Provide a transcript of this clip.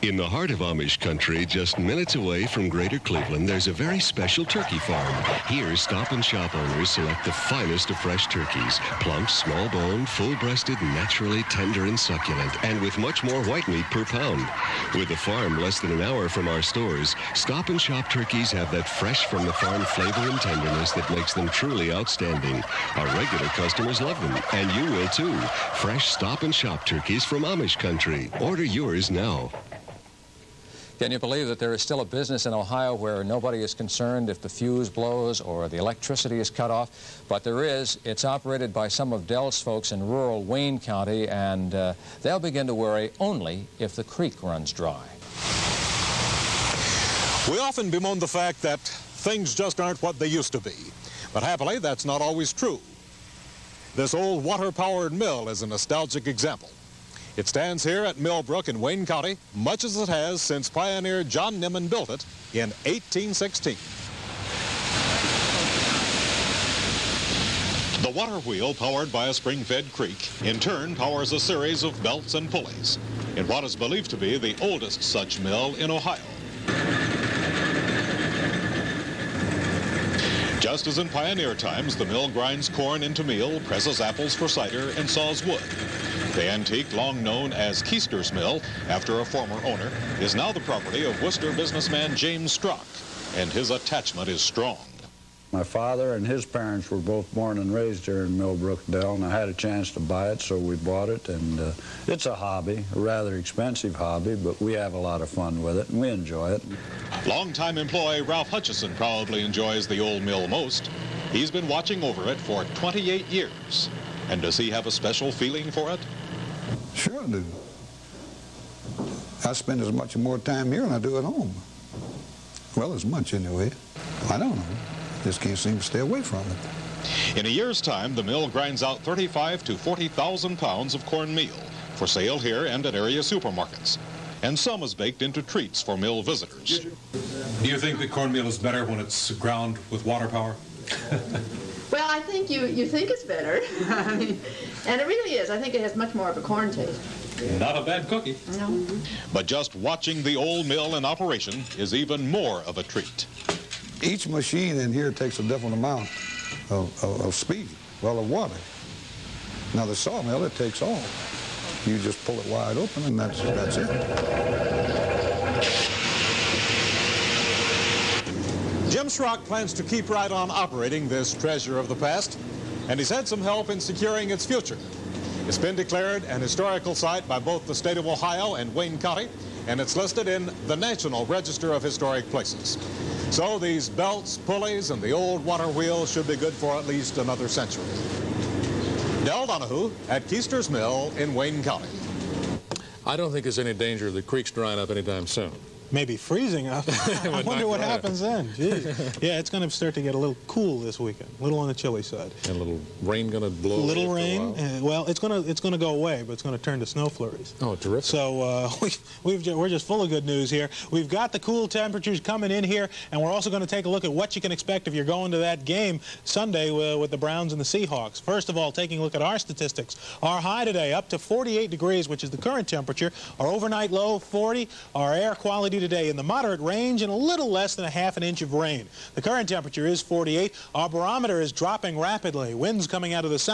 In the heart of Amish country, just minutes away from Greater Cleveland, there's a very special turkey farm. Here, Stop and Shop owners select the finest of fresh turkeys. Plump, small-boned, full-breasted, naturally tender and succulent, and with much more white meat per pound. With the farm less than an hour from our stores, Stop and Shop turkeys have that fresh from the farm flavor and tenderness that makes them truly outstanding. Our regular customers love them, and you will too. Fresh Stop and Shop turkeys from Amish country. Order yours now. Can you believe that there is still a business in Ohio where nobody is concerned if the fuse blows or the electricity is cut off? But there is. It's operated by some of Dell's folks in rural Wayne County, and they'll begin to worry only if the creek runs dry. We often bemoan the fact that things just aren't what they used to be. But happily, that's not always true. This old water-powered mill is a nostalgic example. It stands here at Millbrook in Wayne County, much as it has since pioneer John Nimmin built it in 1816. The water wheel, powered by a spring-fed creek, in turn powers a series of belts and pulleys in what is believed to be the oldest such mill in Ohio. Just as in pioneer times, the mill grinds corn into meal, presses apples for cider, and saws wood. The antique, long known as Kister's Mill, after a former owner, is now the property of Worcester businessman James Strock, and his attachment is strong. My father and his parents were both born and raised here in Millbrook, Dell, and I had a chance to buy it, so we bought it. And it's a hobby, a rather expensive hobby, but we have a lot of fun with it, and we enjoy it. Longtime employee Ralph Hutchison probably enjoys the old mill most. He's been watching over it for 28 years. And does he have a special feeling for it? Sure I do. I spend as much or more time here than I do at home. Well, as much anyway. I don't know. Just can't seem to stay away from it. In a year's time, the mill grinds out 35,000 to 40,000 pounds of cornmeal for sale here and at area supermarkets. And some is baked into treats for mill visitors. Do you think that cornmeal is better when it's ground with water power? Well, I think you think it's better. I mean, and it really is. I think it has much more of a corn taste. Not a bad cookie. No. But just watching the old mill in operation is even more of a treat. Each machine in here takes a different amount of speed, well, of water. Now the sawmill, it takes all. You just pull it wide open and that's it. Jim Schrock plans to keep right on operating this treasure of the past, and he's had some help in securing its future. It's been declared an historical site by both the state of Ohio and Wayne County, and it's listed in the National Register of Historic Places. So these belts, pulleys, and the old water wheel should be good for at least another century. Del Donahue at Kister's Mill in Wayne County. I don't think there's any danger of the creeks drying up anytime soon. Maybe freezing up. I wonder what happens then. Jeez. Yeah, it's going to start to get a little cool this weekend, a little on the chilly side. And a little rain going to blow away. Little rain. Well, it's going to go away, but it's going to turn to snow flurries. Oh, terrific. So we're just full of good news here. We've got the cool temperatures coming in here, and we're also going to take a look at what you can expect if you're going to that game Sunday with the Browns and the Seahawks. First of all, taking a look at our statistics. Our high today up to 48 degrees, which is the current temperature. Our overnight low 40. Our air quality today in the moderate range and a little less than a half an inch of rain. The current temperature is 48. Our barometer is dropping rapidly. Winds coming out of the south.